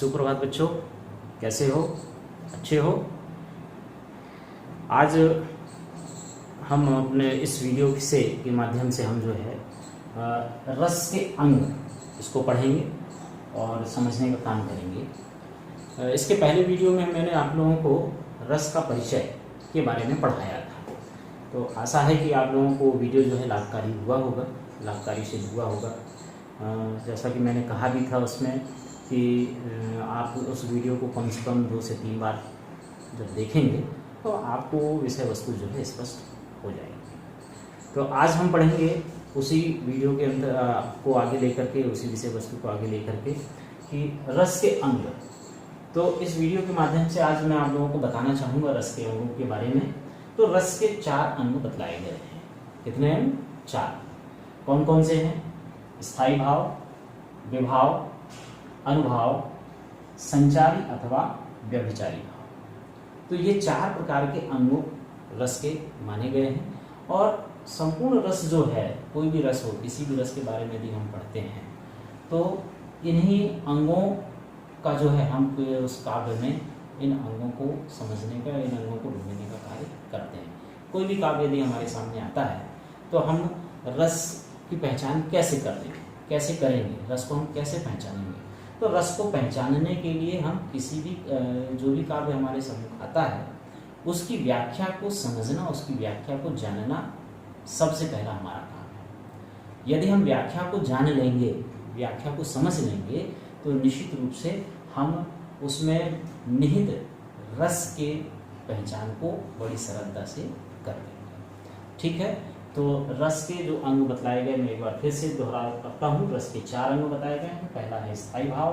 सुप्रभात बच्चों, कैसे हो? अच्छे हो? आज हम अपने इस वीडियो के माध्यम से हम जो है रस के अंग इसको पढ़ेंगे और समझने का काम करेंगे। इसके पहले वीडियो में मैंने आप लोगों को रस का परिचय के बारे में पढ़ाया था, तो आशा है कि आप लोगों को वीडियो जो है लाभकारी हुआ होगा, लाभकारी से हुआ होगा। जैसा कि मैंने कहा भी था उसमें कि आप उस वीडियो को कम से कम 2 से 3 बार जब देखेंगे तो आपको विषय वस्तु जो है स्पष्ट हो जाएगी। तो आज हम पढ़ेंगे उसी वीडियो के अंदर को आगे लेकर के, उसी विषय वस्तु को आगे लेकर के कि रस के अंग। तो इस वीडियो के माध्यम से आज मैं आप लोगों को बताना चाहूँगा रस के अंगों के बारे में। तो रस के 4 अंग बतलाए गए हैं। कितने हैं? 4। कौन कौन से हैं? स्थायी भाव, विभाव, अनुभाव, संचारी अथवा व्यभिचारी भाव। तो ये 4 प्रकार के अंगों रस के माने गए हैं। और संपूर्ण रस जो है, कोई भी रस हो, किसी भी रस के बारे में यदि हम पढ़ते हैं तो इन्हीं अंगों का जो है हम उस काव्य में इन अंगों को समझने का, इन अंगों को ढूंढने का कार्य करते हैं। कोई भी काव्य यदि हमारे सामने आता है तो हम रस की पहचान कैसे कर देंगे, कैसे करेंगे, रस को हम कैसे पहचानेंगे? तो रस को पहचानने के लिए हम किसी भी जो भी काव्य हमारे सम्मुख आता है उसकी व्याख्या को समझना, उसकी व्याख्या को जानना सबसे पहला हमारा काम है। यदि हम व्याख्या को जान लेंगे, व्याख्या को समझ लेंगे तो निश्चित रूप से हम उसमें निहित रस के पहचान को बड़ी सरलता से कर लेंगे। ठीक है, तो रस के जो अंग बतलाए गए, मैं एक बार फिर से दोहरा करता हूँ। रस के 4 अंग बताए गए हैं। पहला है स्थायी भाव,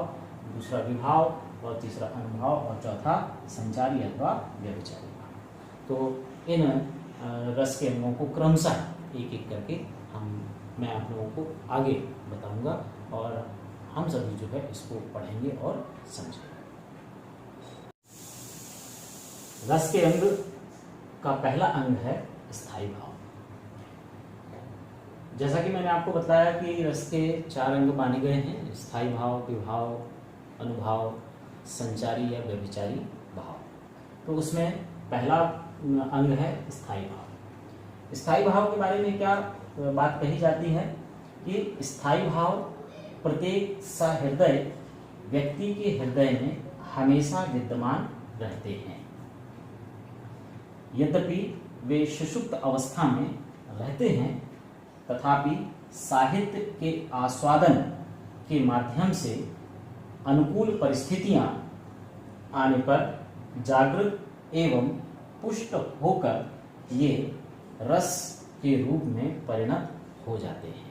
दूसरा विभाव, और तीसरा अनुभाव, और चौथा संचारी अथवा व्यभिचारी भाव। तो इन रस के अंगों को क्रमशः एक एक करके मैं आप लोगों को आगे बताऊंगा और हम सभी जो है इसको पढ़ेंगे और समझेंगे। रस के अंग का पहला अंग है स्थायी भाव। जैसा कि मैंने आपको बताया कि रस के 4 अंग माने गए हैं: स्थायी भाव, विभाव, अनुभाव, संचारी या व्यभिचारी भाव। तो उसमें पहला अंग है स्थायी भाव। स्थायी भाव के बारे में क्या बात कही जाती है कि स्थायी भाव प्रत्येक सहृदय व्यक्ति के हृदय में हमेशा विद्यमान रहते हैं। यद्यपि वे सुषुप्त अवस्था में रहते हैं, तथापि साहित्य के आस्वादन के माध्यम से अनुकूल परिस्थितियां आने पर जागृत एवं पुष्ट होकर ये रस के रूप में परिणत हो जाते हैं।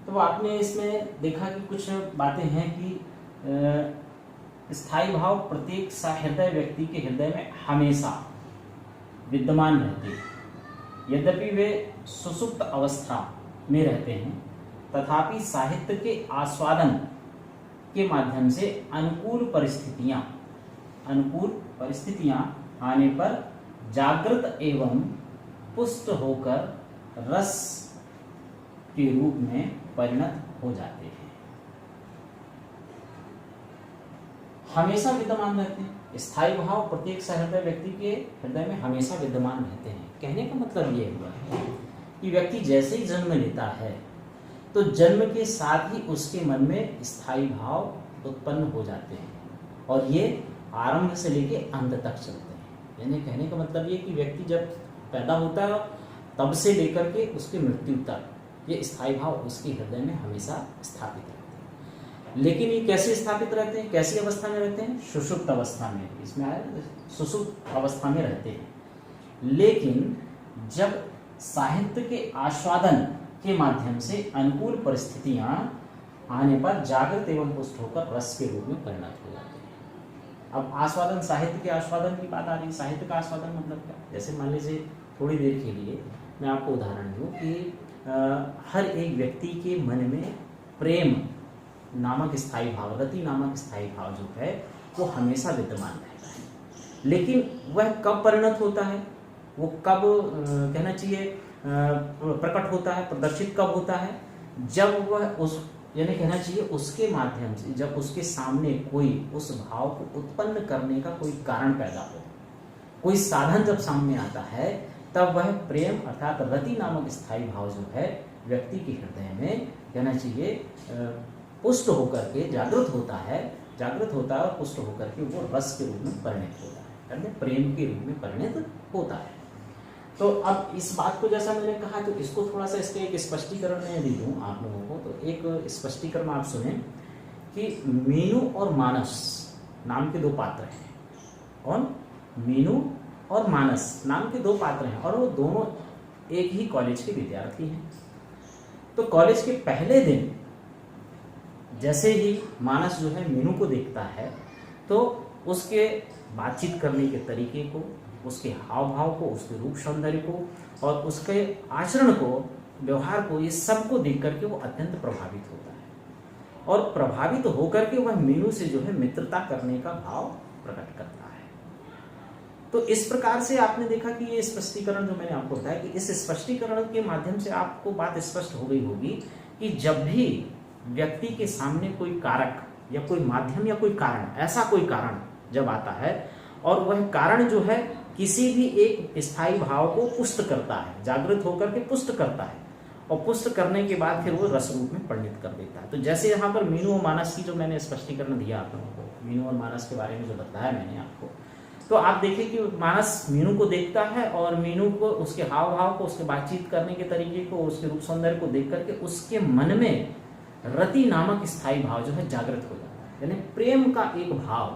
तो आपने इसमें देखा कि कुछ बातें हैं कि स्थायी भाव प्रत्येक सहृदय व्यक्ति के हृदय में हमेशा विद्यमान रहते हैं। यद्यपि वे सुसुप्त अवस्था में रहते हैं, तथापि साहित्य के आस्वादन के माध्यम से अनुकूल परिस्थितियां आने पर जागृत एवं पुष्ट होकर रस के रूप में परिणत हो जाते हैं। हमेशा विद्यमान रहते हैं। स्थायी भाव प्रत्येक सहृदय व्यक्ति के हृदय में हमेशा विद्यमान रहते हैं। कहने का मतलब ये हुआ है कि व्यक्ति जैसे ही जन्म लेता है तो जन्म के साथ ही उसके मन में स्थायी भाव उत्पन्न हो जाते हैं और ये आरंभ से लेके अंत तक चलते हैं। यानी कहने का मतलब ये कि व्यक्ति जब पैदा होता है तब से लेकर के उसकी मृत्यु तक ये स्थायी भाव उसके हृदय में हमेशा स्थापित रहते हैं। लेकिन ये कैसे स्थापित रहते हैं, कैसी अवस्था में रहते हैं? सुषुप्त अवस्था में। इसमें आया सुषुप्त अवस्था में रहते हैं। लेकिन जब साहित्य के आस्वादन के माध्यम से अनुकूल परिस्थितियां आने पर जागृत एवं पुष्ट होकर रस के रूप में परिणत हो जाते हैं। अब आस्वादन, साहित्य के आस्वादन की बात आ रही है। साहित्य का आस्वादन मतलब क्या? जैसे मान लीजिए थोड़ी देर के लिए मैं आपको उदाहरण दूं कि हर एक व्यक्ति के मन में प्रेम नामक स्थायी भाव, रति नामक स्थायी भाव जो है वो हमेशा विद्यमान रहता है। लेकिन वह कब परिणत होता है, वो कब कहना चाहिए प्रकट होता है, प्रदर्शित कब होता है? जब वह उस यानी कहना चाहिए उसके माध्यम से, जब उसके सामने कोई उस भाव को उत्पन्न करने का कोई कारण पैदा हो, कोई साधन जब सामने आता है, तब वह प्रेम अर्थात रति नामक स्थायी भाव जो है व्यक्ति के हृदय में कहना चाहिए पुष्ट होकर के जागृत होता है और पुष्ट होकर के वो रस के रूप में परिणित होता है, प्रेम के रूप में परिणित होता है। तो अब इस बात को जैसा मैंने कहा, तो इसको थोड़ा सा इसके एक स्पष्टीकरण मैं यदि दूं आप लोगों को, तो एक स्पष्टीकरण आप सुने कि मीनू और मानस नाम के दो पात्र हैं। कौन? मीनू और मानस नाम के दो पात्र हैं, और वो दोनों एक ही कॉलेज के विद्यार्थी हैं। तो कॉलेज के पहले दिन जैसे ही मानस जो है मीनू को देखता है, तो उसके बातचीत करने के तरीके को, उसके हाव भाव को, उसके रूप सौंदर्य को और उसके आचरण को, व्यवहार को, ये सब को देख करके वो अत्यंत प्रभावित होता है, और प्रभावित होकर के वह मीनू से जो है मित्रता करने का भाव प्रकट करता है। तो इस प्रकार से आपने देखा कि ये स्पष्टीकरण जो मैंने आपको बताया, कि इस स्पष्टीकरण के माध्यम से आपको बात स्पष्ट हो गई होगी कि जब भी व्यक्ति के सामने कोई कारक या कोई माध्यम या कोई कारण, ऐसा कोई कारण जब आता है, और वह कारण जो है किसी भी एक स्थायी भाव को पुष्ट करता है, जागृत होकर के पुष्ट करता है, और पुष्ट करने के बाद फिर वो रस रूप में परिणित कर देता है। तो जैसे यहाँ पर मीनू और मानस की जो मैंने स्पष्टीकरण दिया आप लोगों को, मीनू और मानस के बारे में जो बताया मैंने आपको, तो आप देखिए कि मानस मीनू को देखता है, और मीनू को उसके हाव भाव को, उसके बातचीत करने के तरीके को, उसके रूप सौंदर्य को देख करके उसके मन में रति नामक स्थायी भाव जो है जागृत हो जाता है। यानी प्रेम का एक भाव,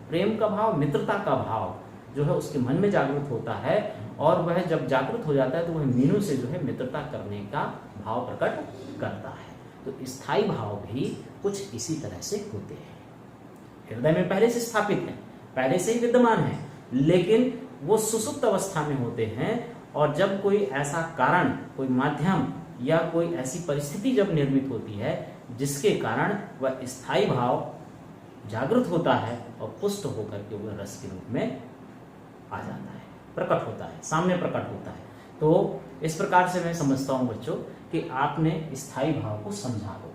प्रेम का भाव, मित्रता का भाव जो है उसके मन में जागृत होता है, और वह जब जागृत हो जाता है तो वह मीनू से जो है मित्रता करने का भाव प्रकट करता है। तो स्थायी भाव भी कुछ इसी तरह से होते हैं, हृदय में पहले से स्थापित हैं, पहले से ही विद्यमान हैं, लेकिन वो सुसुप्त अवस्था में होते हैं, और जब कोई ऐसा कारण, कोई माध्यम या कोई ऐसी परिस्थिति जब निर्मित होती है जिसके कारण वह स्थायी भाव जागृत होता है और पुष्ट होकर के वह रस के रूप में आ जाता है, प्रकट होता है, सामने प्रकट होता है। तो इस प्रकार से मैं समझता हूं बच्चों कि आपने स्थायी भाव को समझा होगा।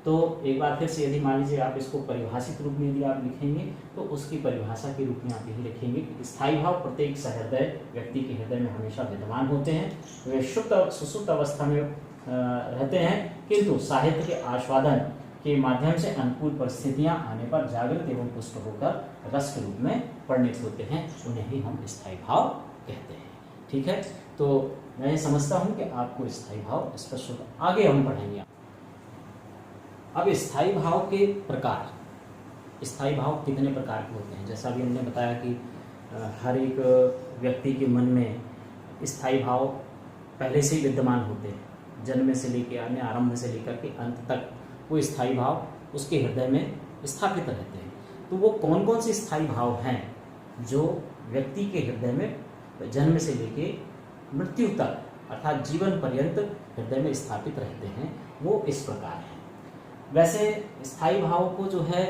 तो एक बार फिर से यदि मान लीजिए आप इसको परिभाषित रूप में यदि आप लिखेंगे, तो उसकी परिभाषा के रूप में आप यही लिखेंगे कि स्थायी भाव प्रत्येक सहृदय व्यक्ति के हृदय में हमेशा विद्यमान होते हैं, वे सुसुप्त अवस्था में रहते हैं, किंतु साहित्य के आस्वादन के माध्यम से अनुकूल परिस्थितियां आने पर जागृत एवं पुष्ट होकर रस के रूप में परिणित होते हैं, उन्हें ही हम स्थायी भाव कहते हैं। ठीक है, तो मैं समझता हूं कि आपको स्थायी भाव स्पष्ट होगा। आगे हम पढ़ेंगे। अब स्थायी भाव के प्रकार, स्थायी भाव कितने प्रकार के होते हैं? जैसा भी हमने बताया कि हर एक व्यक्ति के मन में स्थायी भाव पहले से ही विद्यमान होते हैं, जन्म से लेकर यानी आरंभ से लेकर के अंत तक वो स्थायी भाव उसके हृदय में स्थापित रहते हैं। तो वो कौन कौन से स्थायी भाव हैं जो व्यक्ति के हृदय में जन्म से लेके मृत्यु तक अर्थात जीवन पर्यंत हृदय में स्थापित रहते हैं? वो इस प्रकार हैं। वैसे स्थायी भाव को जो है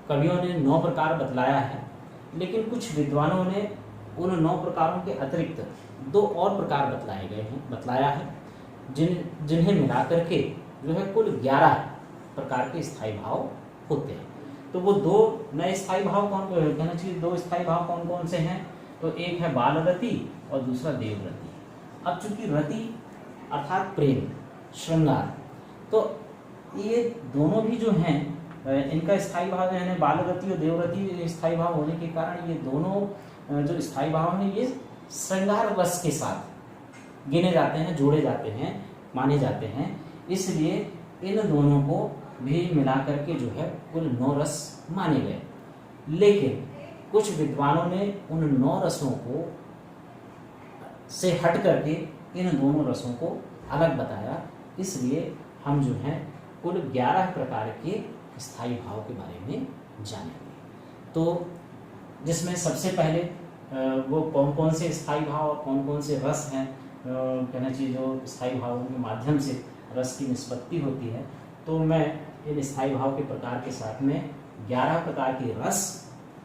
कवियों ने 9 प्रकार बतलाया है, लेकिन कुछ विद्वानों ने उन 9 प्रकारों के अतिरिक्त 2 और प्रकार बतलाया है, जिन्हें मिलाकर के जो है कुल 11 प्रकार के स्थायी भाव होते हैं। तो वो 2 नए स्थायी भाव कौन कहना चाहिए, 2 स्थायी भाव कौन कौन से हैं? तो एक है बाल रति और दूसरा देव रति। अब चूंकि रति अर्थात प्रेम, श्रृंगार, तो ये दोनों भी जो हैं इनका स्थायी भाव है बाल रति और देव रति स्थायी भाव होने के कारण ये दोनों जो स्थायी भाव हैं ये श्रृंगार रस के साथ गिने जाते हैं, जोड़े जाते हैं, माने जाते हैं। इसलिए इन दोनों को भी मिलाकर के जो है कुल 9 रस माने गए। लेकिन कुछ विद्वानों ने उन 9 रसों को से हट करके इन दोनों रसों को अलग बताया। इसलिए हम जो है कुल 11 प्रकार के स्थायी भाव के बारे में जानेंगे। तो जिसमें सबसे पहले वो कौन कौन से स्थायी भाव और कौन कौन से रस हैं कहना चाहिए जो स्थायी भावों के माध्यम से रस की निष्पत्ति होती है। तो मैं इन स्थायी भाव के प्रकार के साथ में 11 प्रकार के रस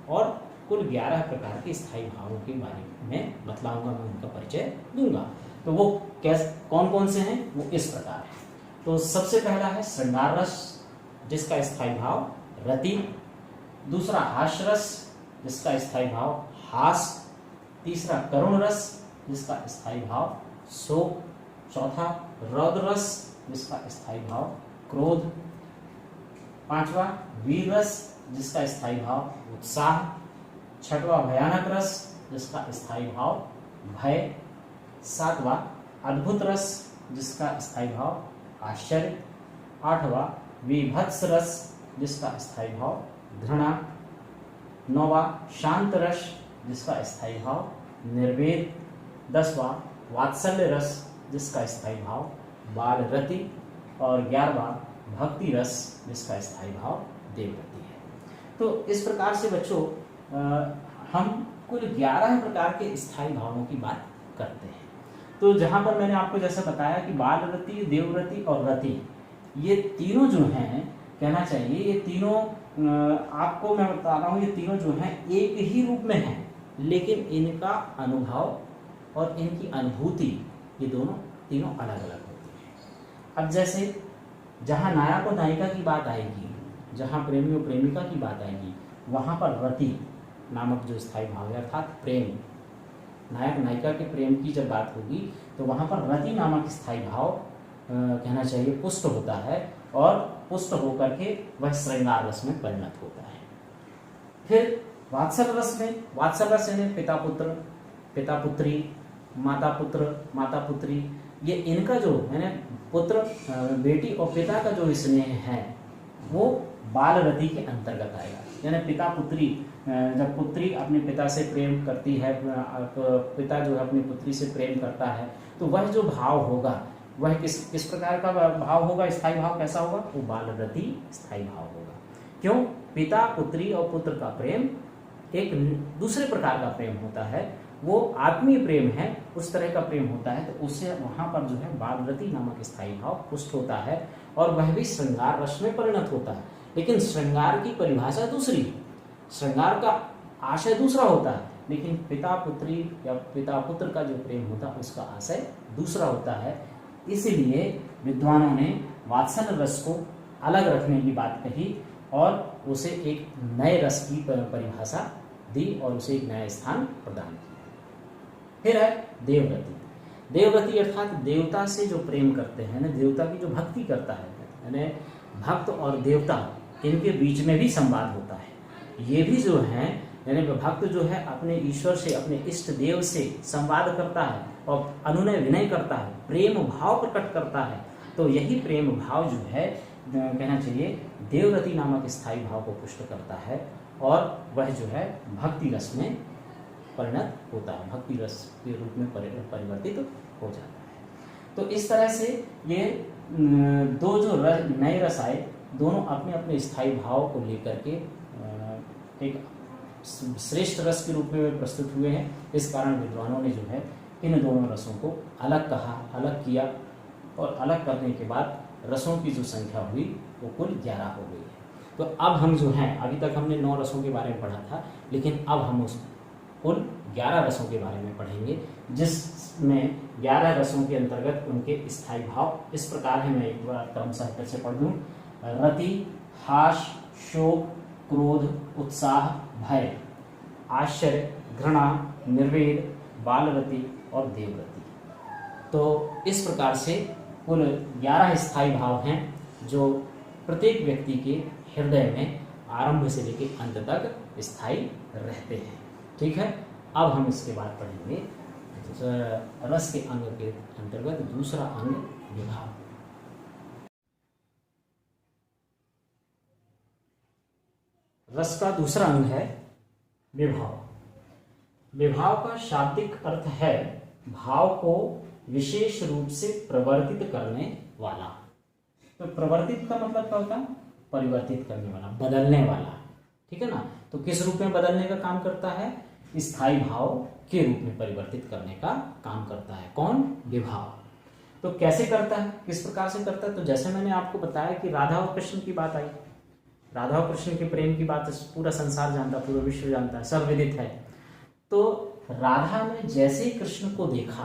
और कुल 11 प्रकार के स्थायी भावों के बारे में बतलाऊंगा, मैं उनका परिचय दूंगा। तो वो कौन कौन से हैं वो इस प्रकार है। तो सबसे पहला है श्रृंगार रस जिसका स्थायी भाव रति, दूसरा हास्य रस जिसका स्थायी भाव हास, तीसरा करुण रस जिसका स्थायी भाव शोक, चौथा रौद्र रस जिसका स्थायी भाव क्रोध, पांचवा वीर रस जिसका स्थायी भाव उत्साह, छठवां भयानक रस जिसका स्थायी भाव भय, सातवां अद्भुत रस जिसका स्थायी भाव आश्चर्य, आठवां विभत्स रस जिसका स्थायी भाव घृणा, नौवां शांत रस जिसका स्थायी भाव निर्वेद, 10वां वात्सल्य रस जिसका स्थायी भाव बाल रति और 11वां भक्ति रस जिसका स्थायी भाव देवरति है। तो इस प्रकार से बच्चों हम कुल 11 प्रकार के स्थायी भावों की बात करते हैं। तो जहां पर मैंने आपको जैसे बताया कि बाल रति, देवरति और रति, ये तीनों जो हैं, कहना चाहिए ये तीनों आपको मैं बता रहा हूं, ये तीनों जो हैं एक ही रूप में हैं, लेकिन इनका अनुभव और इनकी अनुभूति ये दोनों तीनों अलग अलग होती है। अब जैसे जहां नायक और नायिका की बात आएगी, जहां प्रेमी और प्रेमिका की बात आएगी, वहां पर रति नामक जो स्थायी भाव है अर्थात प्रेम, नायक नायिका के प्रेम की जब बात होगी तो वहां पर रति नामक स्थायी भाव कहना चाहिए पुष्ट होता है और पुष्ट होकर के वह श्रृंगार रस में परिणत होता है। फिर वात्सल रस में, वात्सल रस यानी पिता पुत्र, पिता पुत्री, माता पुत्र, माता पुत्री, ये इनका जो है पुत्र बेटी और पिता का जो स्नेह है वो बाल रति के अंतर्गत आएगा। यानी पिता पुत्री, जब पुत्री अपने पिता से प्रेम करती है, पिता जो है अपनी पुत्री से प्रेम करता है, तो वह जो भाव होगा वह किस प्रकार का भाव होगा, स्थायी भाव कैसा होगा, वो बाल रति स्थायी भाव होगा। क्यों? पिता पुत्री और पुत्र का प्रेम एक दूसरे प्रकार का प्रेम होता है, वो आत्मीय प्रेम है, उस तरह का प्रेम होता है, तो उससे वहां पर जो है बाल रति नामक स्थायी भाव पुष्ट होता है और वह भी श्रृंगार रस में परिणत होता है। लेकिन श्रृंगार की परिभाषा दूसरी, श्रृंगार का आशय दूसरा होता है, लेकिन पिता पुत्री या पिता पुत्र का जो प्रेम होता है उसका आशय दूसरा होता है। इसीलिए विद्वानों ने वात्सल रस को अलग रखने की बात कही और उसे एक नए रस की परिभाषा दी और उसे एक नया स्थान प्रदान किया। फिर है देवरति। देवरति अर्थात देवता से जो प्रेम करते हैं ना, देवता की जो भक्ति करता है, यानी भक्त और देवता इनके बीच में भी संवाद होता है। ये भी जो है यानी भक्त जो है अपने ईश्वर से, अपने इष्ट देव से संवाद करता है और अनुनय विनय करता है, प्रेम भाव प्रकट करता है। तो यही प्रेम भाव जो है कहना चाहिए देवरति नामक स्थायी भाव को पुष्ट करता है और वह जो है भक्ति रस में परिणत होता है, भक्ति रस के रूप में परिवर्तित हो जाता है। तो इस तरह से ये दो जो नए रस आए, दोनों अपने अपने स्थायी भाव को लेकर के एक श्रेष्ठ रस के रूप में प्रस्तुत हुए हैं। इस कारण विद्वानों ने जो है इन दोनों रसों को अलग कहा, अलग किया और अलग करने के बाद रसों की जो संख्या हुई वो कुल 11 हो गई है। तो अब हम जो हैं, अभी तक हमने 9 रसों के बारे में पढ़ा था, लेकिन अब हम उस कुल 11 रसों के बारे में पढ़ेंगे, जिसमें 11 रसों के अंतर्गत उनके स्थायी भाव इस प्रकार है। मैं एक बार क्रमशः फिर से पढ़ दूं। रति, हास, शोक, क्रोध, उत्साह, भय, आश्चर्य, घृणा, निर्वेद, बालरति और देवरति। तो इस प्रकार से कुल 11 स्थायी भाव हैं जो प्रत्येक व्यक्ति के हृदय में आरंभ से लेकर अंत तक स्थायी रहते हैं। ठीक है, अब हम इसके बाद पढ़ेंगे रस के अंग के अंतर्गत दूसरा अंग विभाव। रस का दूसरा अंग है विभाव। विभाव का शाब्दिक अर्थ है भाव को विशेष रूप से प्रवर्तित करने वाला। तो प्रवर्तित का मतलब क्या होता है? परिवर्तित करने वाला, बदलने वाला। ठीक है ना। तो किस रूप में बदलने का काम करता है? स्थायी भाव के रूप में परिवर्तित करने का काम करता है। कौन? विभाव। तो कैसे करता है, किस प्रकार से करता है? तो जैसे मैंने आपको बताया कि राधा और कृष्ण की बात आई, राधा और कृष्ण के प्रेम की बात पूरा संसार जानता, पूरा विश्व जानता है, सर्वविदित है। तो राधा ने जैसे कृष्ण को देखा,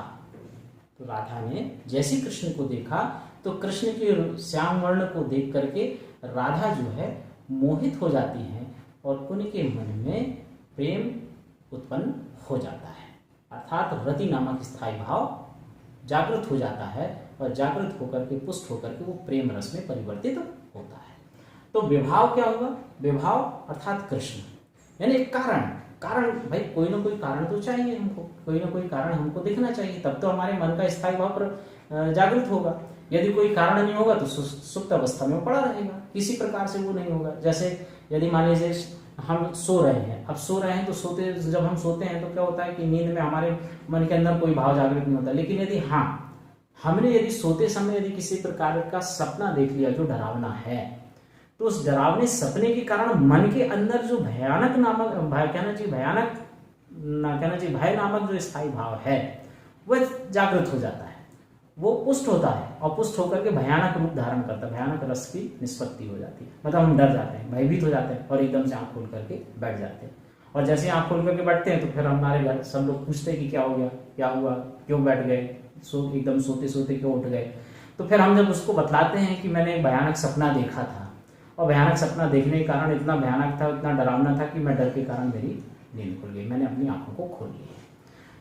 तो राधा ने जैसे कृष्ण को देखा तो कृष्ण के श्याम वर्ण को देख करके राधा जो है मोहित हो जाती है और उनके मन में प्रेम उत्पन्न हो जाता है, अर्थात रति नामक स्थायी भाव जागृत हो जाता है और जागृत होकर के पुष्ट होकर के वो प्रेम रस में परिवर्तित होता है। तो विभाव क्या होगा? विभाव अर्थात कृष्ण, यानी एक कारण भाई कोई ना कोई कारण तो चाहिए हमको, कोई ना कोई कारण हमको दिखना चाहिए, तब तो हमारे मन का स्थायी भाव पर जागृत होगा। यदि कोई कारण नहीं होगा तो सुप्त अवस्था में वो पड़ा रहेगा, किसी प्रकार से वो नहीं होगा। जैसे यदि मान लीजिए हम सो रहे हैं, अब सो रहे हैं तो जब हम सोते हैं तो क्या होता है कि नींद में हमारे मन के अंदर कोई भाव जागृत नहीं होता। लेकिन यदि हमने सोते समय यदि किसी प्रकार का सपना देख लिया जो डरावना है, तो उस डरावने सपने के कारण मन के अंदर जो भयानक नामक भय नामक जो स्थायी भाव है वह जागृत हो जाता है, वो पुष्ट होता है और पुष्ट होकर के भयानक रूप धारण करता है, भयानक रस की निष्पत्ति हो जाती है। मतलब हम डर जाते हैं, भयभीत हो जाते हैं और एकदम से आंख खोल करके बैठ जाते हैं। और जैसे ही आंख खोल करके बैठते हैं तो फिर हमारे घर सब लोग पूछते हैं कि क्या हो गया, क्या हुआ, क्यों बैठ गए, एकदम सोते सोते क्यों उठ गए। तो फिर हम जब उसको बतलाते हैं कि मैंने एक भयानक सपना देखा था और भयानक सपना देखने के कारण इतना भयानक था, इतना डरावना था कि मैं डर के कारण मेरी नींद खुल गई, मैंने अपनी आंखों को खोल लिया।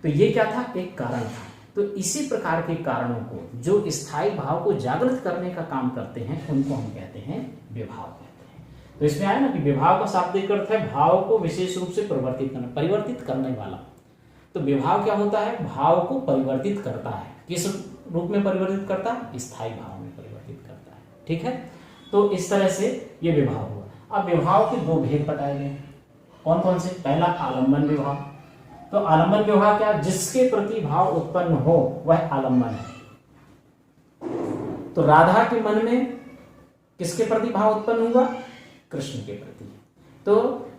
तो ये क्या था? एक कारण था। तो इसी प्रकार के कारणों को जो स्थायी भाव को जागृत करने का काम करते हैं उनको हम कहते हैं विभाव कहते हैं। तो इसमें आया ना कि विभाव का शाब्दिक अर्थ है भाव को विशेष रूप से परिवर्तित करने वाला। तो विभाव क्या होता है? भाव को परिवर्तित करता है। किस रूप में परिवर्तित करता है? स्थायी भाव में परिवर्तित करता है। ठीक है, तो इस तरह से ये विभाव हुआ। अब विभाव के दो भेद बताए गए, कौन कौन से? पहला आलम्बन विभाव। तो आलम्बन विभाव क्या? जिसके प्रति भाव उत्पन्न हो वह आलम्बन है। तो राधा के मन में किसके प्रति भाव उत्पन्न हुआ? कृष्ण के प्रति। तो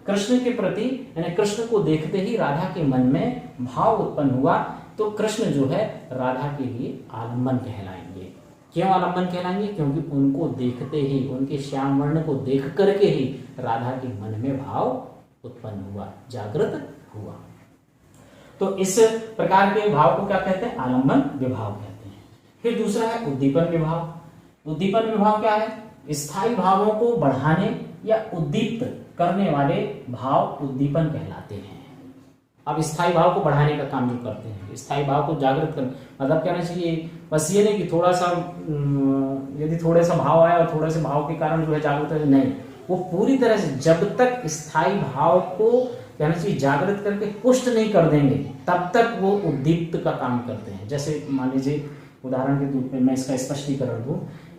कृष्ण के प्रति यानी कृष्ण को देखते ही राधा के मन में भाव उत्पन्न हुआ, तो कृष्ण जो है राधा के लिए आलम्बन कहलाएंगे। क्यों आलम्बन कहलाएंगे? क्योंकि उनको देखते ही, उनके श्याम वर्ण को देख करके ही राधा के मन में भाव उत्पन्न हुआ, जागृत हुआ। तो इस प्रकार के भाव को क्या कहते हैं? आलम्बन विभाव कहते हैं। फिर दूसरा है उद्दीपन विभाव। उद्दीपन विभाव क्या है? स्थायी भावों को बढ़ाने या उद्दीप्त करने वाले भाव उद्दीपन कहलाते हैं। अब स्थायी भाव को बढ़ाने का काम जो करते हैं, स्थायी भाव को जागृत करने, मतलब कहना चाहिए बस ये नहीं कि थोड़ा सा यदि थोड़े सा भाव आया और थोड़े से भाव के कारण जो है जागृत है, नहीं, वो पूरी तरह से जब तक स्थायी भाव को कहना चाहिए जागृत करके पुष्ट नहीं कर देंगे तब तक वो उद्दीप्त का काम करते हैं। जैसे मान लीजिए उदाहरण के रूप में मैं इसका स्पष्टीकरण दूं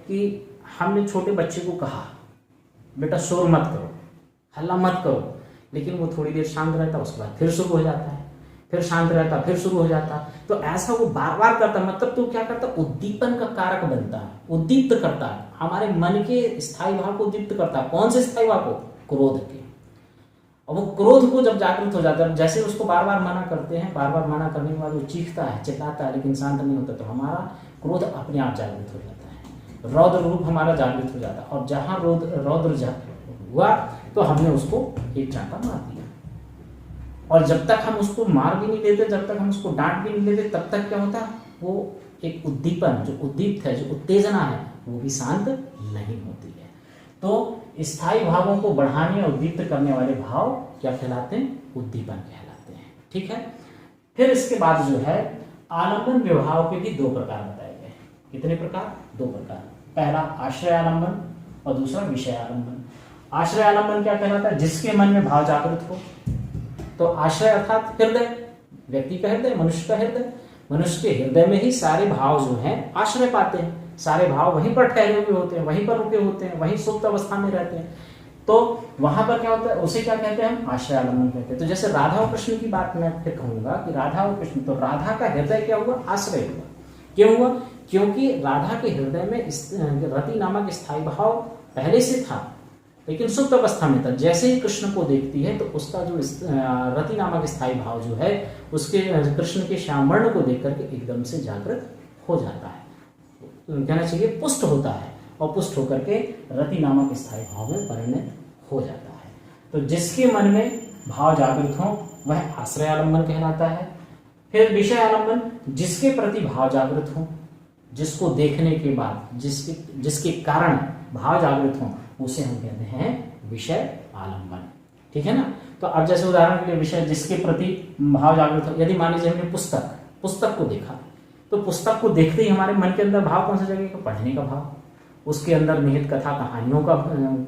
कि हमने छोटे बच्चे को कहा बेटा शोर मत करो, हल्ला मत करो, लेकिन वो थोड़ी देर शांत रहता, उसके बाद फिर शुरू हो जाता है, फिर शांत रहता, फिर शुरू हो जाता। तो ऐसा वो बार बार करता, मतलब तो क्या करता? उद्दीपन का कारक बनता है, उद्दीप्त करता है, हमारे मन के स्थायी भाव को उद्दीप्त करता है। कौन से स्थायी भाव को? क्रोध के। और वो क्रोध को जब जागृत हो जाता है, जैसे उसको बार बार मना करते हैं, बार बार मना करने के बाद वो चीखता है, चिल्लाता है, लेकिन शांत नहीं होता, तो हमारा क्रोध अपने आप जागृत हो जाता है, रौद्र रूप हमारा जागृत हो जाता है। और जहां रौद्र हुआ तो हमने उसको एक चांटा मार दिया। और जब तक हम उसको मार भी नहीं देते, जब तक हम उसको डांट भी नहीं देते, तब तक क्या होता है? वो एक उद्दीपन, जो उद्दीप्त है, जो उत्तेजना है, वो भी शांत नहीं होती है। तो स्थायी भावों को बढ़ाने और उद्दीप्त करने वाले भाव क्या कहलाते हैं? उद्दीपन कहलाते हैं। ठीक है, फिर इसके बाद जो है आलम्बन विभाव के भी दो प्रकार बताए गए। कितने प्रकार? दो प्रकार। पहला आश्रय आलम्बन और दूसरा विषय आलम्बन। आश्रय आलम्बन क्या कहलाता है? जिसके मन में भाव जागृत हो। तो आश्रय अर्थात हृदय, व्यक्ति का हृदय, मनुष्य का हृदय। मनुष्य के हृदय में ही सारे भाव जो हैं आश्रय पाते हैं, सारे भाव वहीं पर ठहरे हुए होते हैं, वहीं पर रुके होते हैं, वहीं सुप्त अवस्था में रहते हैं। तो वहां पर क्या होता है? उसे क्या कहते हैं? हम आश्रय आलम्बन कहते हैं। तो जैसे राधा और कृष्ण की बात मैं फिर कहूंगा कि राधा और कृष्ण, तो राधा का हृदय क्या हुआ? आश्रय हुआ। क्यों हुआ? क्योंकि राधा के हृदय में रति नामक स्थायी भाव पहले से था, लेकिन सुप्त अवस्था में था। जैसे ही कृष्ण को देखती है तो उसका जो रति नामक स्थायी भाव जो है उसके कृष्ण के श्याम वर्ण को देख करके एकदम से जागृत हो जाता है, कहना चाहिए पुष्ट होता है, और पुष्ट होकर के रति नामक स्थायी भाव में परिणत हो जाता है। तो जिसके मन में भाव जागृत हो वह आश्रय आलम्बन कहलाता है। फिर विषय आलम्बन, जिसके प्रति भाव जागृत हो, जिसको देखने के बाद जिसके कारण भाव जागृत हो, उसे हम कहते हैं विषय आलंबन। ठीक है ना। तो अब जैसे उदाहरण के लिए विषय जिसके प्रति भाव जागृत हो, यदि मान लीजिए हमने पुस्तक को देखा, तो पुस्तक को देखते ही हमारे मन के अंदर भाव कौन सा जगेगा? पढ़ने का भाव, उसके अंदर निहित कथा कहानियों का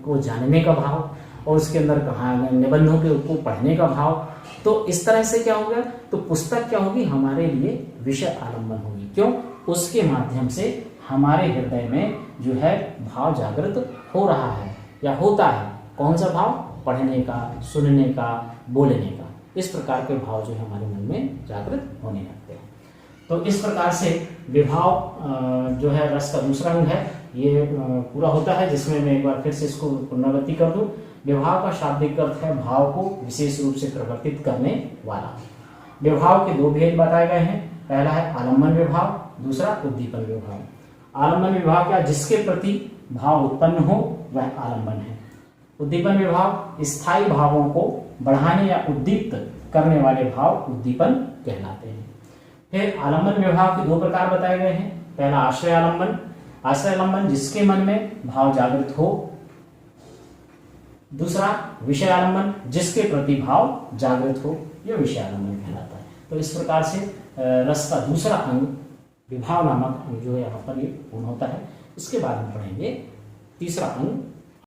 को जानने का भाव, और उसके अंदर निबंधों के को पढ़ने का भाव। तो इस तरह से क्या हो गया? तो पुस्तक क्या होगी? हमारे लिए विषय आलंबन होगी। क्यों? उसके माध्यम से हमारे हृदय में जो है भाव जागृत हो रहा है या होता है। कौन सा भाव? पढ़ने का, सुनने का, बोलने का। इस प्रकार के भाव जो है हमारे मन में जागृत होने लगते हैं। तो इस प्रकार से विभाव जो है रस का दूसरा अंग है, ये पूरा होता है, जिसमें मैं एक बार फिर से इसको पुनरावृत्ति कर दूं। विभाव का शाब्दिक अर्थ है भाव को विशेष रूप से प्रवर्तित करने वाला। विभाव के दो भेद बताए गए हैं। पहला है आलम्बन विभाव, दूसरा उद्दीपन विभाव। आलम्बन विभाव क्या? जिसके प्रति भाव उत्पन्न हो वह आलम्बन है। उद्दीपन विभाव स्थायी भावों को बढ़ाने या उद्दीप्त करने वाले भाव उद्दीपन कहलाते हैं। फिर आलम्बन विभाव के दो प्रकार बताए गए हैं। पहला आश्रय आलम्बन। आश्रय आलम्बन जिसके मन में भाव जागृत हो। दूसरा विषय आलम्बन जिसके प्रति भाव जागृत हो, यह विषय आलम्बन कहलाता है। तो इस प्रकार से रस का दूसरा अंग विभाव नामक अंग जो है यहाँ पर ये पूर्ण होता है। इसके बाद हम पढ़ेंगे तीसरा अंग